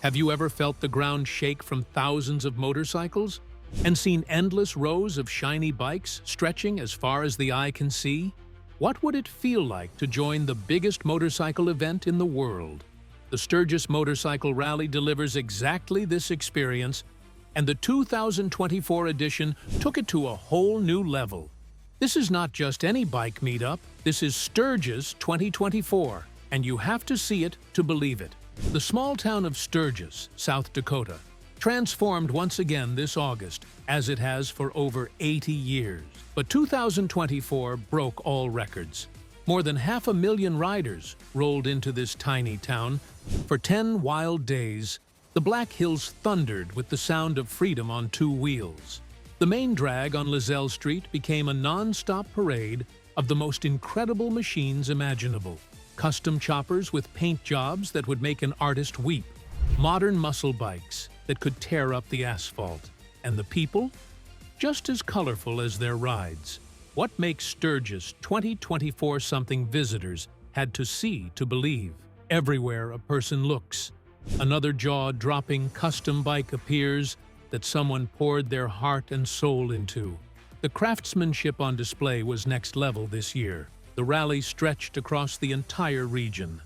Have you ever felt the ground shake from thousands of motorcycles and seen endless rows of shiny bikes stretching as far as the eye can see? What would it feel like to join the biggest motorcycle event in the world? The Sturgis Motorcycle Rally delivers exactly this experience, and the 2024 edition took it to a whole new level. This is not just any bike meetup, this is Sturgis 2024, and you have to see it to believe it. The small town of Sturgis, South Dakota, transformed once again this August, as it has for over 80 years. But 2024 broke all records. More than 500,000 riders rolled into this tiny town. For 10 wild days, the Black Hills thundered with the sound of freedom on two wheels. The main drag on Lizelle Street became a non-stop parade of the most incredible machines imaginable. Custom choppers with paint jobs that would make an artist weep. Modern muscle bikes that could tear up the asphalt. And the people? Just as colorful as their rides. What makes Sturgis 2024 something visitors had to see to believe? Everywhere a person looks, another jaw-dropping custom bike appears that someone poured their heart and soul into. The craftsmanship on display was next level this year. The rally stretched across the entire region.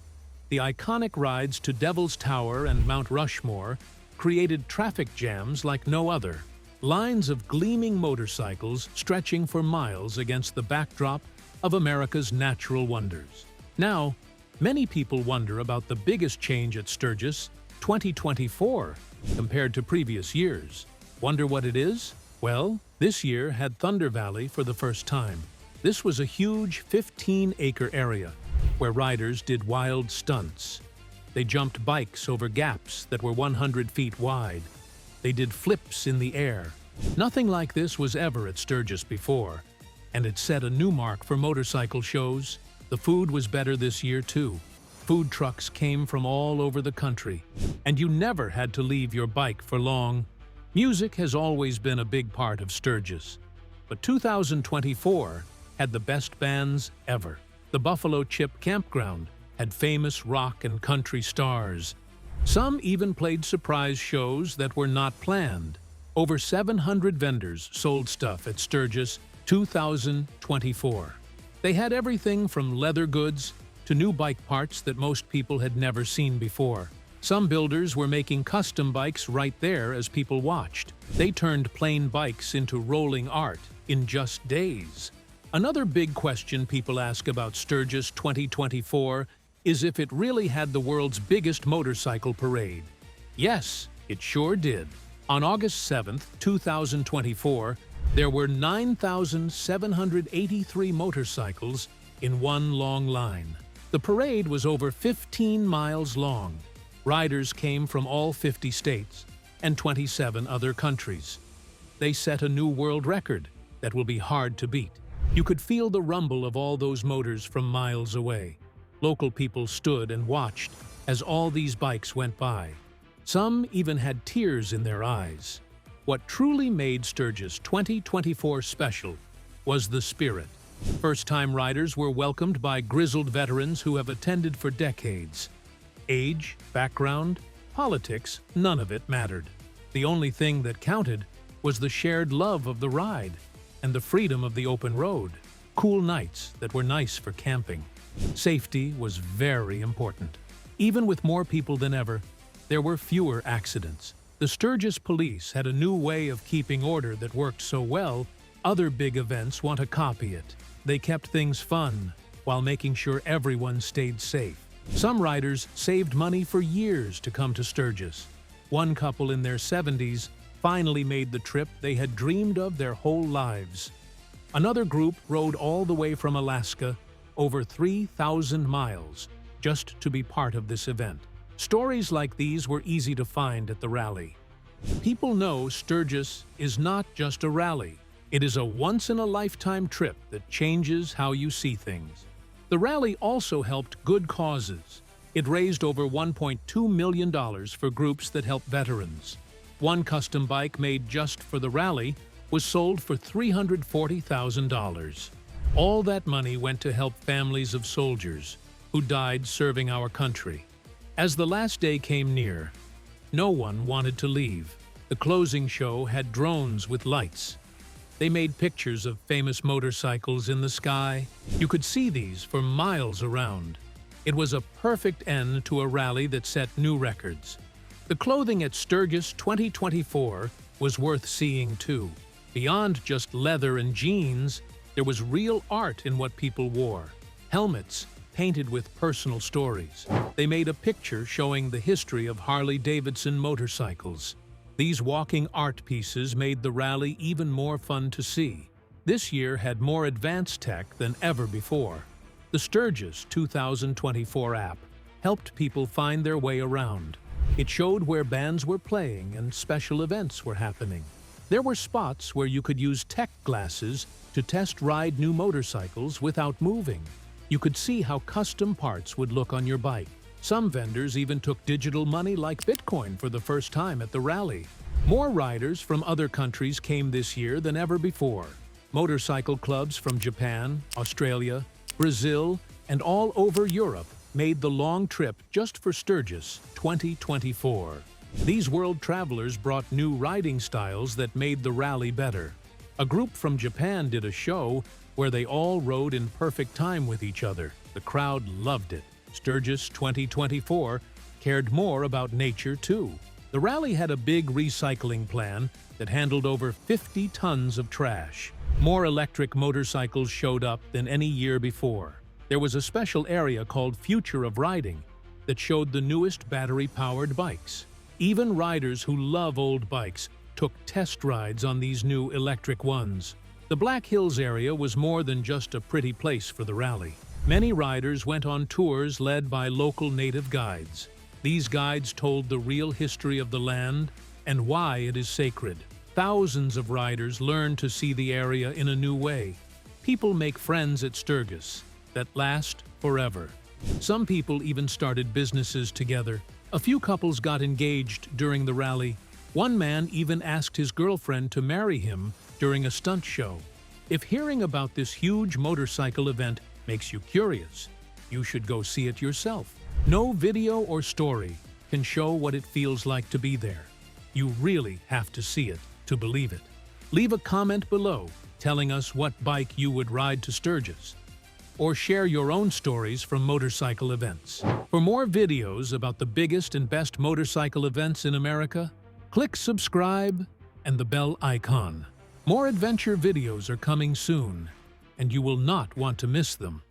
The iconic rides to Devil's Tower and Mount Rushmore created traffic jams like no other. Lines of gleaming motorcycles stretching for miles against the backdrop of America's natural wonders. Now, many people wonder about the biggest change at Sturgis 2024 compared to previous years. Wonder what it is? Well, this year had Thunder Valley for the first time. This was a huge 15-acre area where riders did wild stunts. They jumped bikes over gaps that were 100 feet wide. They did flips in the air. Nothing like this was ever at Sturgis before, and it set a new mark for motorcycle shows. The food was better this year too. Food trucks came from all over the country, and you never had to leave your bike for long. Music has always been a big part of Sturgis, but 2024 had the best bands ever. The Buffalo Chip Campground had famous rock and country stars. Some even played surprise shows that were not planned. Over 700 vendors sold stuff at Sturgis 2024. They had everything from leather goods to new bike parts that most people had never seen before. Some builders were making custom bikes right there as people watched. They turned plain bikes into rolling art in just days. Another big question people ask about Sturgis 2024 is if it really had the world's biggest motorcycle parade. Yes, it sure did. On August 7th, 2024, there were 9,783 motorcycles in one long line. The parade was over 15 miles long. Riders came from all 50 states and 27 other countries. They set a new world record that will be hard to beat. You could feel the rumble of all those motors from miles away. Local people stood and watched as all these bikes went by. Some even had tears in their eyes. What truly made Sturgis 2024 special was the spirit. First-time riders were welcomed by grizzled veterans who have attended for decades. Age, background, politics, none of it mattered. The only thing that counted was the shared love of the ride and the freedom of the open road. Cool nights that were nice for camping. Safety was very important. Even with more people than ever, there were fewer accidents. The Sturgis police had a new way of keeping order that worked so well, other big events want to copy it. They kept things fun while making sure everyone stayed safe. Some riders saved money for years to come to Sturgis. One couple in their 70s finally made the trip they had dreamed of their whole lives. Another group rode all the way from Alaska, over 3,000 miles, just to be part of this event. Stories like these were easy to find at the rally. People know Sturgis is not just a rally. It is a once-in-a-lifetime trip that changes how you see things. The rally also helped good causes. It raised over $1.2 million for groups that help veterans. One custom bike made just for the rally was sold for $340,000. All that money went to help families of soldiers who died serving our country. As the last day came near, No one wanted to leave. The closing show had drones with lights. They made pictures of famous motorcycles in the sky. You could see these for miles around. It was a perfect end to a rally that set new records. The clothing at Sturgis 2024 was worth seeing too. Beyond just leather and jeans, there was real art in what people wore. Helmets painted with personal stories. They made a picture showing the history of Harley-Davidson motorcycles. These walking art pieces made the rally even more fun to see. This year had more advanced tech than ever before. The Sturgis 2024 app helped people find their way around. It showed where bands were playing and special events were happening. There were spots where you could use tech glasses to test ride new motorcycles without moving. You could see how custom parts would look on your bike. Some vendors even took digital money like Bitcoin for the first time at the rally. More riders from other countries came this year than ever before. Motorcycle clubs from Japan, Australia, Brazil, and all over Europe made the long trip just for Sturgis 2024. These world travelers brought new riding styles that made the rally better. A group from Japan did a show where they all rode in perfect time with each other. The crowd loved it. Sturgis 2024 cared more about nature too. The rally had a big recycling plan that handled over 50 tons of trash. More electric motorcycles showed up than any year before. There was a special area called Future of Riding that showed the newest battery-powered bikes. Even riders who love old bikes took test rides on these new electric ones. The Black Hills area was more than just a pretty place for the rally. Many riders went on tours led by local native guides. These guides told the real history of the land and why it is sacred. Thousands of riders learned to see the area in a new way. People make friends at Sturgis that last forever. Some people even started businesses together. A few couples got engaged during the rally. One man even asked his girlfriend to marry him during a stunt show. If hearing about this huge motorcycle event makes you curious, you should go see it yourself. No video or story can show what it feels like to be there. You really have to see it to believe it. Leave a comment below telling us what bike you would ride to Sturgis, or share your own stories from motorcycle events. For more videos about the biggest and best motorcycle events in America, click subscribe and the bell icon. More adventure videos are coming soon, and you will not want to miss them.